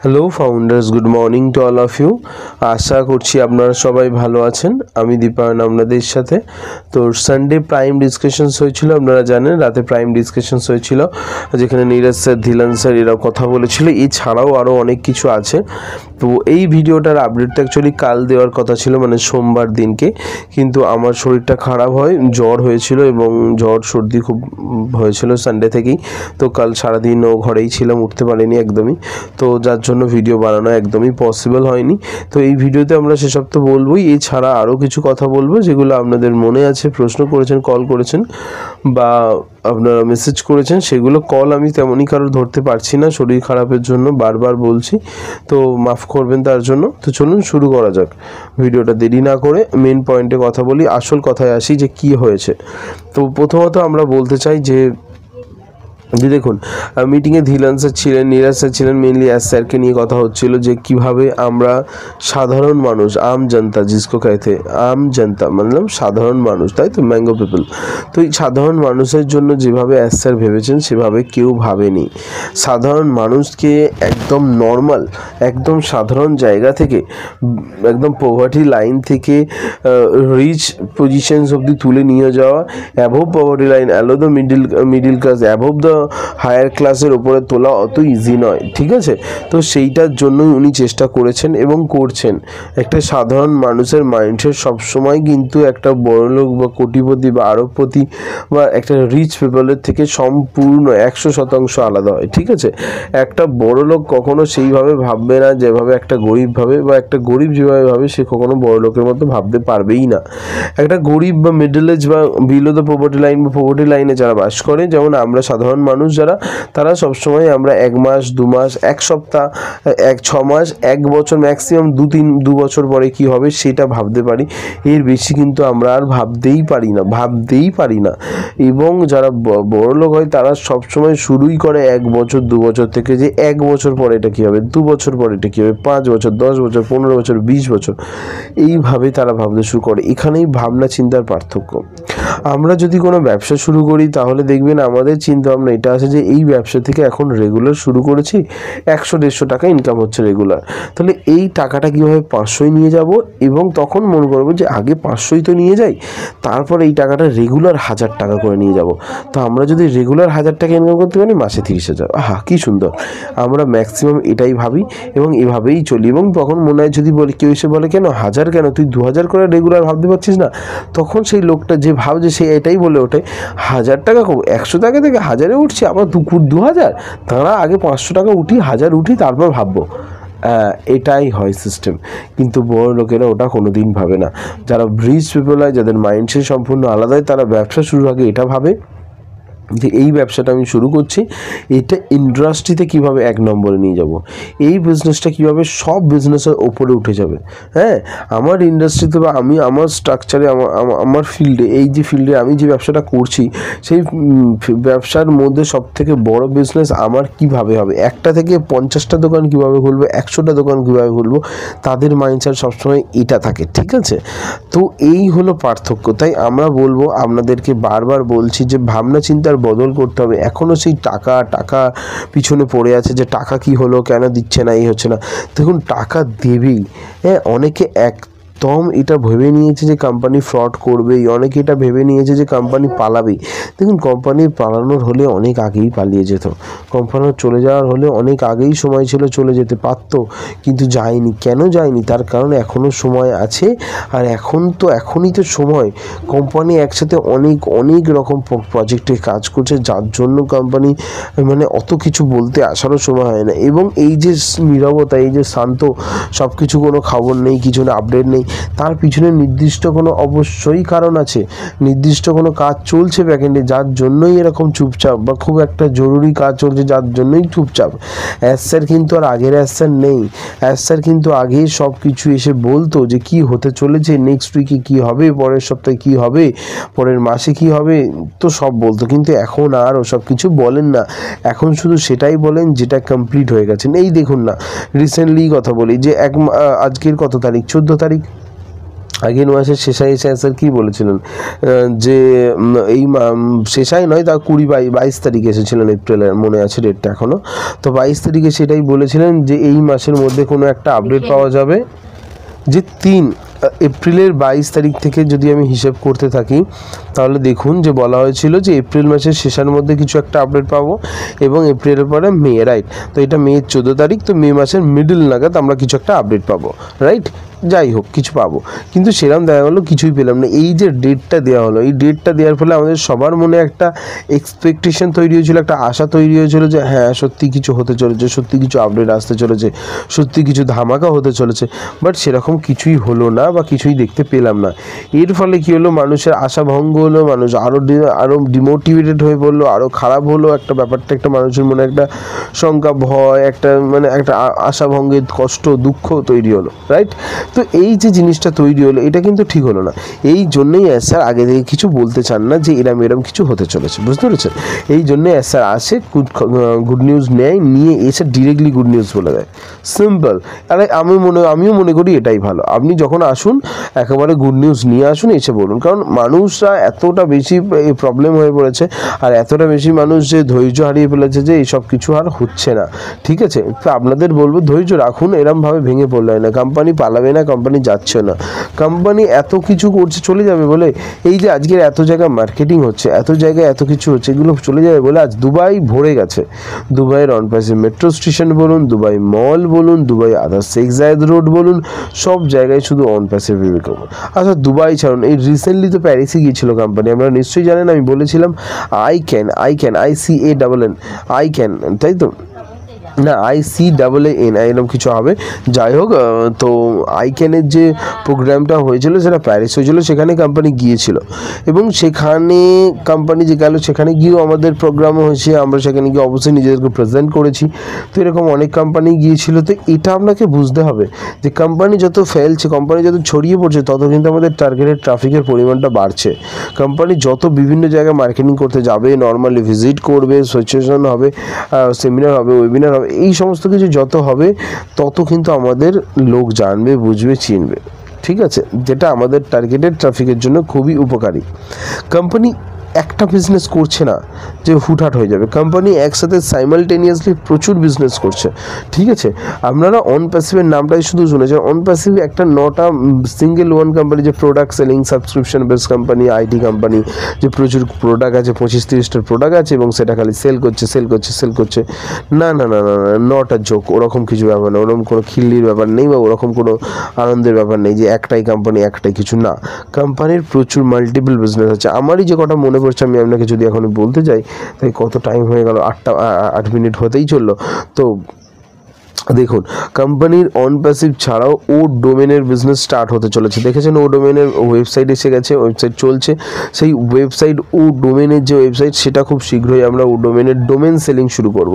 Hello founders, good morning to all of you. আশা করছি আপনারা সবাই ভালো আছেন। আমি দীপায়ন আপনাদের সাথে। তো সানডে প্রাইম ডিসকাশনস হয়েছিল, আপনারা জানেন রাতে প্রাইম ডিসকাশনস হয়েছিল, যেখানে নীরজ স্যার, ধিলান স্যার এরাও কথা বলেছিল। এছাড়াও আরও অনেক কিছু আছে। তো এই ভিডিওটার আপডেটটা অ্যাকচুয়ালি কাল দেওয়ার কথা ছিল, মানে সোমবার দিনকে, কিন্তু আমার শরীরটা খারাপ হয়, জ্বর হয়েছিল এবং জ্বর সর্দি খুব হয়েছিল সানডে থেকেই। তো কাল সারাদিনও ঘরেই ছিলাম, উঠতে পারিনি একদমই। তো যার জন্য ভিডিও বানানো একদমই পসিবল হয়নি। তো এই ভিডিওতে আমরা সেসব তো বলবোই, এছাড়া আরও কিছু কথা বলবো যেগুলো আপনাদের মনে আছে, প্রশ্ন করেছেন, কল করেছেন বা আপনারা মেসেজ করেছেন। সেগুলো কল আমি তেমনই কারোর ধরতে পারছি না শরীর খারাপের জন্য, বারবার বলছি, তো মাফ করবেন তার জন্য। তো চলুন শুরু করা যাক ভিডিওটা। দেরি না করে মেন পয়েন্টে কথা বলি, আসল কথায় আসি যে কি হয়েছে। তো প্রথমত আমরা বলতে চাই যে দেখুন, মিটিংয়ে ধিলান স্যার ছিলেন, নীরজ স্যার ছিলেন, মেনলি এস স্যারকে নিয়ে কথা হচ্ছিল যে কিভাবে আমরা সাধারণ মানুষ, আম জনতা, জিসকো कहते আম জনতা মানে সাধারণ মানুষ, তাই তো, ম্যাঙ্গো পিপল। তো এই সাধারণ মানুষের জন্য যেভাবে এস স্যার ভেবেছেন সেভাবে কেউ ভাবেনি। সাধারণ মানুষকে একদম নর্মাল, একদম সাধারণ জায়গা থেকে, একদম পভার্টি লাইন থেকে রিচ পজিশনস অবধি তুলে নিয়ে যাওয়া, অ্যাভোভ পভার্টি লাইন, অ্যালো the middle class, above the higher ক্লাসের ওপরে তোলা অত ইজি নয়, ঠিক আছে। তো সেইটার জন্যই উনি চেষ্টা করেছেন এবং করছেন। একটা সাধারণ মানুষের মাইন্ডসেট সবসময় কিন্তু একটা বড়লোক বা কোটিপতি বা আরবপতি বা একটা রিচ পিপলের থেকে সম্পূর্ণ 100% আলাদা হয়, ঠিক আছে। একটা বড়লোক কখনো সেইভাবে ভাববে না যেভাবে একটা গরিব ভাবে, বা একটা গরিব যেভাবে ভাবে সে কখনো বড়লোকের মতো ভাবতে পারবেই না। একটা গরিব বা মিডল এজ বা বিলো দ্য পভার্টি লাইন বা পভার্টি লাইনে যারা বাস করে, যেমন আমরা সাধারণ মানুষ যারা, তারা সবসময় আমরা 1 মাস, 2 মাস, 1 সপ্তাহ, 6 মাস, 1 বছর, ম্যাক্সিমাম 2 বছর পরে কি হবে সেটা ভাবতে পারি। এর বেশি কিন্তু আমরা আর ভাবতেই পারি না। এবং যারা বড় লোক হয় তারা সবসময় শুরুই করে 1 বছর, 2 বছর থেকে, যে 1 বছর পরে এটা কী হবে, 2 বছর পরে এটা কী হবে, 5 বছর, 10 বছর, 15 বছর, 20 বছর, এইভাবে তারা ভাবতে শুরু করে। এখানেই ভাবনা চিন্তার পার্থক্য। আমরা যদি কোনো ব্যবসা শুরু করি তাহলে দেখবেন আমাদের চিন্তা ভাবনা এটা আছে যে এই ব্যবসা থেকে এখন রেগুলার শুরু করেছি, 100-150 টাকা ইনকাম হচ্ছে রেগুলার, তাহলে এই টাকাটা কীভাবে 500 নিয়ে যাব, এবং তখন মনে করবো যে আগে 500 তো নিয়ে যাই, তারপর এই টাকাটা রেগুলার 1000 টাকা করে নিয়ে যাব। তো আমরা যদি রেগুলার 1000 টাকা ইনকাম করতে পারি, মাসে 30,000, আহা কী সুন্দর। আমরা ম্যাক্সিমাম এটাই ভাবি এবং এভাবেই চলি। এবং তখন মনে হয়, যদি বলি, কেউ এসে বলে কেন 1000, কেন তুই 2000 করে রেগুলার ভাবতে পারছিস না, তখন সেই লোকটা যে ভাবছে সে এটাই বলে ওঠে, 1000 টাকা কম, 100 টাকা থেকে 1000-এ উঠছি, আবার 2000, তারা আগে 500 টাকা উঠি, 1000 উঠি, তারপর ভাববো। এটাই হয় সিস্টেম। কিন্তু বড় লোকেরা ওটা কোনো দিন ভাবে না। যারা রিচ পিপল হয়, যাদের মাইন্ডসেট সম্পূর্ণ আলাদা হয়, তারা ব্যবসা শুরুর আগে এটা ভাবে যে এই ব্যবসাটা আমি শুরু করছি, এটা ইন্ডাস্ট্রিতে কীভাবে 1 নম্বরে নিয়ে যাব, এই বিজনেসটা কীভাবে সব বিজনেসের ওপরে উঠে যাবে। হ্যাঁ, আমার ইন্ডাস্ট্রিতে বা আমি আমার স্ট্রাকচারে, আমার ফিল্ডে, এই যে ফিল্ডে আমি যে ব্যবসাটা করছি, সেই ব্যবসার মধ্যে সবথেকে বড় বিজনেস আমার কীভাবে হবে, 1টা থেকে 50টা দোকান কীভাবে খুলবো, 100টা দোকান কীভাবে খুলবো, তাদের মাইন্ডসেট সবসময় এটা থাকে, ঠিক আছে। তো এই হলো পার্থক্য। তাই আমরা বলবো, আপনাদেরকে বারবার বলছি যে ভাবনা চিন্তার বদল করতে হবে। এখনও সেই টাকা পিছনে পড়ে আছে, যে টাকা কি হলো, কেন দিচ্ছে না, এই হচ্ছে না। দেখুন, টাকা দেবেই। হ্যাঁ, অনেকে একদম এটা ভেবে নিয়েছে যে কোম্পানি ফ্রড করবেই, অনেকে এটা ভেবে নিয়েছে যে কোম্পানি পালাবেই। দেখুন, কোম্পানি পালানোর হলে অনেক আগেই পালিয়ে যেত, কোম্পানির চলে যাওয়ার হলে অনেক আগেই সময় ছিল, চলে যেতে পারত, কিন্তু যায়নি। কেন যায়নি? তার কারণ এখনও সময় আছে। আর এখনই তো সময়। কোম্পানি একসাথে অনেক রকম প্রজেক্টে কাজ করছে, যার জন্য কোম্পানি মানে অত কিছু বলতে আসারও সময় হয় না। এবং এই যে নীরবতা, এই যে শান্ত, সব কিছু কোনো খবর নেই, কিছু না, আপডেট নেই, তার পিছনে নির্দিষ্ট কোনো অবশ্যই কারণ আছে, নির্দিষ্ট কোনো কাজ চলছে ব্যাকএন্ডে, যার জন্যই এরকম চুপচাপ, বা খুব একটা জরুরি কাজ চলছে যার জন্যই চুপচাপ। এস স্যার কিন্তু আর আগের এস স্যার নেই। এস স্যার কিন্তু আগেই সব কিছু এসে বলতো যে কি হতে চলেছে, নেক্সট উইকে কী হবে, পরের সপ্তাহে কী হবে, পরের মাসে কী হবে, তো সব বলতো। কিন্তু এখন আর ওসব কিছু বলেন না, এখন শুধু সেটাই বলেন যেটা কমপ্লিট হয়ে গেছে। এই দেখুন না, রিসেন্টলি কথা বলি যে আজকের কত তারিখ, 14 তারিখ, আগের মাসের শেষায় এসে স্যার কী বলেছিলেন যে এই শেষায় নয়, তা 22 তারিখে এসেছিলেন এপ্রিলের, মনে আছে ডেটটা এখনও। তো 22 তারিখে সেটাই বলেছিলেন যে এই মাসের মধ্যে কোনো একটা আপডেট পাওয়া যাবে, যে এপ্রিলের 22 তারিখ থেকে যদি আমি হিসেব করতে থাকি তাহলে দেখুন যে বলা হয়েছিল যে এপ্রিল মাসের শেষের মধ্যে কিছু একটা আপডেট পাবো, এবং এপ্রিলের পরে মে, রাইট? তো এটা মেয়ের 14 তারিখ, তো মে মাসের মিডল নাগাদ আমরা কিছু একটা আপডেট পাবো, রাইট? যাই হোক কিছু পাবো, কিন্তু সেরকম দেখা গেলো কিছুই পেলাম না। এই যে ডেটটা দেওয়া হলো, এই ডেটটা দেওয়ার ফলে আমাদের সবার মনে একটা এক্সপেকটেশন তৈরি হয়েছিল, একটা আশা তৈরি হয়েছিল যে হ্যাঁ সত্যি কিছু হতে চলেছে, সত্যি কিছু আপডেট আসতে চলেছে, সত্যি কিছু ধামাকা হতে চলেছে। বাট সেরকম কিছুই হলো না বা কিছুই দেখতে পেলাম না। এর ফলে কী হলো, মানুষের আশা ভঙ্গ হলো, মানুষ আরও ডিমোটিভেটেড হয়ে পড়লো, আরও খারাপ হলো একটা ব্যাপারটা, একটা মানুষের মনে একটা শঙ্কা, ভয়, একটা মানে একটা আশা ভঙ্গের কষ্ট, দুঃখ তৈরি হলো, রাইট? তো এই যে জিনিসটা তৈরি হলো এটা কিন্তু ঠিক হলো না। এই জন্যই স্যার আগে থেকে কিছু বলতে চান না যে এরম কিছু হতে চলেছে, বুঝতে পেরেছেন? এই জন্যই স্যার আসে, গুড নিউজ নিয়ে এসে ডিরেক্টলি গুড নিউজ বলে দেয়, সিম্পল। আরে আমিও মনে করি এটাই ভালো। আপনি যখন আসুন একেবারে গুড নিউজ নিয়ে আসুন, এসে বলুন, কারণ মানুষরা এতটা বেশি প্রবলেম হয়ে পড়েছে, আর এতটা বেশি মানুষ যে ধৈর্য হারিয়ে ফেলেছে যে এইসব কিছু আর হচ্ছে না, ঠিক আছে? তো আপনাদের বলবো ধৈর্য রাখুন, এরমভাবে ভেঙে পড়লে না। কোম্পানি পালাবে না, কোম্পানি যাচ্ছে না, কোম্পানি এত কিছু করছে চলে যাবে বলে, এই যে আজকের এত জায়গায় মার্কেটিং হচ্ছে, এত জায়গায় এত কিছু হচ্ছে, এগুলো চলে যাবে বলে আজ দুবাই ভরে গেছে। দুবাইয়ের অনপ্যাসে মেট্রো স্টেশন বলুন, দুবাই মল বলুন, দুবাই আদার শেখ জায়েদ রোড বলুন, সব জায়গায় শুধু অনপ্যাসে বিবেকাম। আচ্ছা দুবাই ছাড়ুন, এই রিসেন্টলি তো প্যারিসে গিয়েছিল কোম্পানি, আপনারা নিশ্চয়ই জানেন, আমি বলেছিলাম আই ক্যান আই ক্যান, তাই তো? না ICAAN এরকম কিছু হবে। যাই হোক, তো আইক্যানের যে প্রোগ্রামটা হয়েছিল সেটা প্যারিস হয়েছিল, সেখানে কোম্পানি গিয়েছিল, এবং সেখানে কোম্পানি যে গেল সেখানে গিয়েও আমাদের প্রোগ্রামও হয়েছে, আমরা সেখানে গিয়ে অবশ্যই নিজেদেরকে প্রেজেন্ট করেছি। তো এরকম অনেক কোম্পানি গিয়েছিল। তো এটা আপনাকে বুঝতে হবে যে কোম্পানি যত ফেলছে, কোম্পানি যত ছড়িয়ে পড়ছে, তত কিন্তু আমাদের টার্গেটেড ট্রাফিকের পরিমাণটা বাড়ছে। কোম্পানি যত বিভিন্ন জায়গায় মার্কেটিং করতে যাবে, নর্মালি ভিজিট করবে, সেশন হবে, সেমিনার হবে, ওয়েবিনার হবে, এই সমস্ত কিছু যত হবে তত কিন্তু আমাদের লোক জানবে, বুঝবে, চিনবে, ঠিক আছে? যেটা আমাদের টার্গেটেড ট্রাফিকের জন্য খুবই উপকারী। কোম্পানি একটা বিজনেস করছে না যে হুটহাট হয়ে যাবে, কোম্পানি একসাথে সাইমালটেনিয়াসলি প্রচুর বিজনেস করছে, ঠিক আছে? আপনারা অনপ্যাসিভের নামটাই শুধু শুনেছেন। অনপ্যাসিভ একটা নটা সিঙ্গেল ওয়ান কোম্পানি, যে product selling subscription base company, IT company, যে প্রচুর প্রোডাক্ট আছে, 25-30টার প্রোডাক্ট আছে, এবং সেটা খালি সেল করছে। না, নট আ জোক, ওরকম কিছু ব্যাপার না, ওরকম কোনো খিল্লির ব্যাপার নেই, বা ওরকম কোনো আনন্দের ব্যাপার নেই যে একটাই কোম্পানি, একটাই কিছু না। কোম্পানির প্রচুর মাল্টিপল বিজনেস আছে। আমারই যে কটা মনে পড়ছে আমি আপনাকে যদি এখন বলতে যাই, তাই কত টাইম হয়ে গেল, 8 মিনিট হতেই চললো। তো দেখুন, কোম্পানির অনপ্যাসিভ ছাড়াও ও ডোমেনের বিজনেস স্টার্ট হতে চলেছে। দেখেছেন ও ডোমেনের ওয়েবসাইট এসে গেছে, ওয়েবসাইট চলছে। সেই ওয়েবসাইট, ও ডোমেনের যে ওয়েবসাইট, সেটা খুব শীঘ্রই আমরা ও ডোমেনের ডোমেন সেলিং শুরু করব।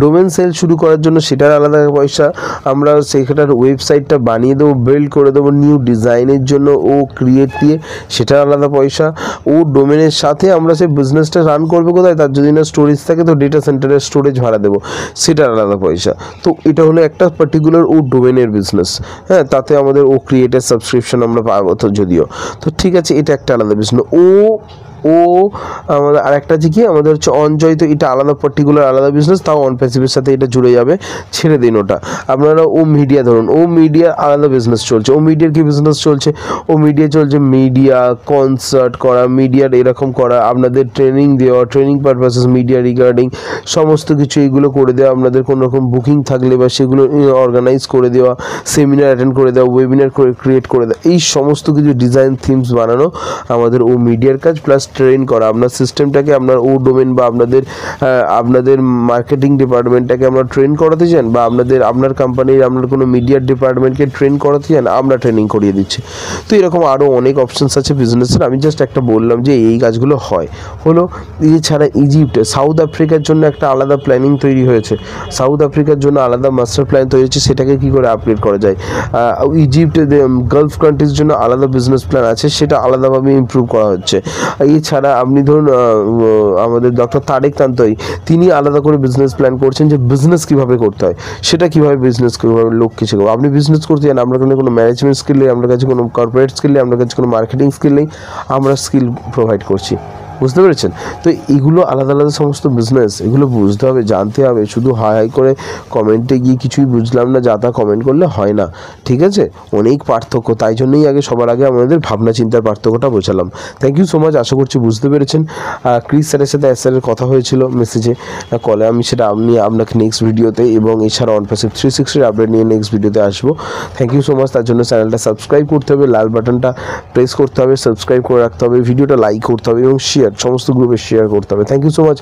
ডোমেন সেল শুরু করার জন্য সেটার আলাদা পয়সা, আমরা সেটার ওয়েবসাইটটা বানিয়ে দেবো, বিল্ড করে দেবো নিউ ডিজাইনের জন্য, ও ক্রিয়েট দিয়ে সেটার আলাদা পয়সা। ও ডোমেনের সাথে আমরা সেই বিজনেসটা রান করবো কোথায়, তার যদি না স্টোরেজ থাকে তো ডেটা সেন্টারের স্টোরেজ ভাড়া দেবো, সেটার আলাদা পয়সা। তো এটা হলো একটা পার্টিকুলার ও ডোমেনের বিজনেস, হ্যাঁ? তাতে আমাদের ও ক্রিয়েটের সাবস্ক্রিপশন আমরা পাবো তো, যদিও তো ঠিক আছে, এটা একটা আলাদা বিজনেস। আমাদের আরেকটা যে কি আমাদের হচ্ছে অনজয়, তো এটা আলাদা পার্টিকুলার আলাদা বিজনেস, তাও অনপ্যাসিভের সাথে এটা জুড়ে যাবে, ছেড়ে দিন ওটা। আপনারা ও মিডিয়া ধরুন, ও মিডিয়ার আলাদা বিজনেস চলছে। ও মিডিয়ার কি বিজনেস চলছে? ও মিডিয়া চলছে মিডিয়া কনসার্ট করা, মিডিয়ার এরকম করা, আপনাদের ট্রেনিং দেওয়া, ট্রেনিং পারপাসেস মিডিয়া রিগার্ডিং সমস্ত কিছু এইগুলো করে দেওয়া, আপনাদের কোনো রকম বুকিং থাকলে বা সেগুলো অর্গানাইজ করে দেওয়া, সেমিনার অ্যাটেন্ড করে দেওয়া, ওয়েবিনার ক্রিয়েট করে দেওয়া, এই সমস্ত কিছু ডিজাইন থিমস বানানো আমাদের ও মিডিয়ার কাজ। প্লাস ট্রেন করা আপনার সিস্টেমটাকে, আপনার ও ডোমেন বা আপনাদের মার্কেটিং ডিপার্টমেন্টটাকে আমরা ট্রেন করাতে চান, বা আপনার কোম্পানির আপনার কোনো মিডিয়ার ডিপার্টমেন্টকে ট্রেন করাতে চান, আমরা ট্রেনিং করিয়ে দিচ্ছি। তো এরকম আরও অনেক অপশানস আছে বিজনেসের, আমি জাস্ট একটা বললাম যে এই কাজগুলো হলো। এছাড়া ইজিপ্ট, সাউথ আফ্রিকার জন্য একটা আলাদা প্ল্যানিং তৈরি হয়েছে, সাউথ আফ্রিকার জন্য আলাদা মাস্টার প্ল্যান তৈরি হয়েছে, সেটাকে কী করে আপগ্রেড করা যায়। ইজিপ্ট, গালফ কান্ট্রির জন্য আলাদা বিজনেস প্ল্যান আছে, সেটা আলাদাভাবে ইমপ্রুভ করা হচ্ছে। এছাড়া আপনি ধরুন আমাদের ডক্টর তারেক তান্তই, তিনি আলাদা করে বিজনেস প্ল্যান করছেন যে বিজনেস কীভাবে করতে হয়, সেটা কীভাবে বিজনেস কীভাবে লোককে শেখাবো। আপনি বিজনেস করতে চান, আপনার কাছে কোনো ম্যানেজমেন্ট স্কিল নেই, আপনার কাছে কোনো কর্পোরেট স্কিল নেই, আপনার কাছে কোনো মার্কেটিং স্কিল নেই, আমরা স্কিল প্রোভাইড করছি। বুঝতে পেরেছেন? তো এগুলো আলাদা আলাদা সমস্ত বিজনেস, এগুলো বুঝতে হবে, জানতে হবে। শুধু হাই হাই করে কমেন্টে গিয়ে কিছুই বুঝলাম না যা তা কমেন্ট করলে হয় না, ঠিক আছে? অনেক পার্থক্য, তাই জন্যই সবার আগে আমাদের ভাবনা চিন্তার পার্থক্যটা বোঝালাম। থ্যাংক ইউ সো মাচ, আশা করছি বুঝতে পেরেছেন। ক্রিস স্যারের সাথে স্যারের কথা হয়েছিল মেসেজে, কলে, আমি সেটা আপনাকে নেক্সট ভিডিওতে এবং এছাড়া অনপ্যাসিভ 360 আপডেট নিয়ে নেক্সট ভিডিওতে আসবো। Thank you so much. তার জন্য চ্যানেলটা সাবস্ক্রাইব করতে হবে, লাল বাটনটা প্রেস করতে হবে, সাবস্ক্রাইব করে রাখতে হবে, ভিডিওটা লাইক করতে হবে এবং সমস্ত গ্রুপে শেয়ার করতে হবে। Thank you so much.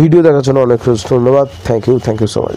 Video দেখার জন্য অনেক ধন্যবাদ। Thank you so much.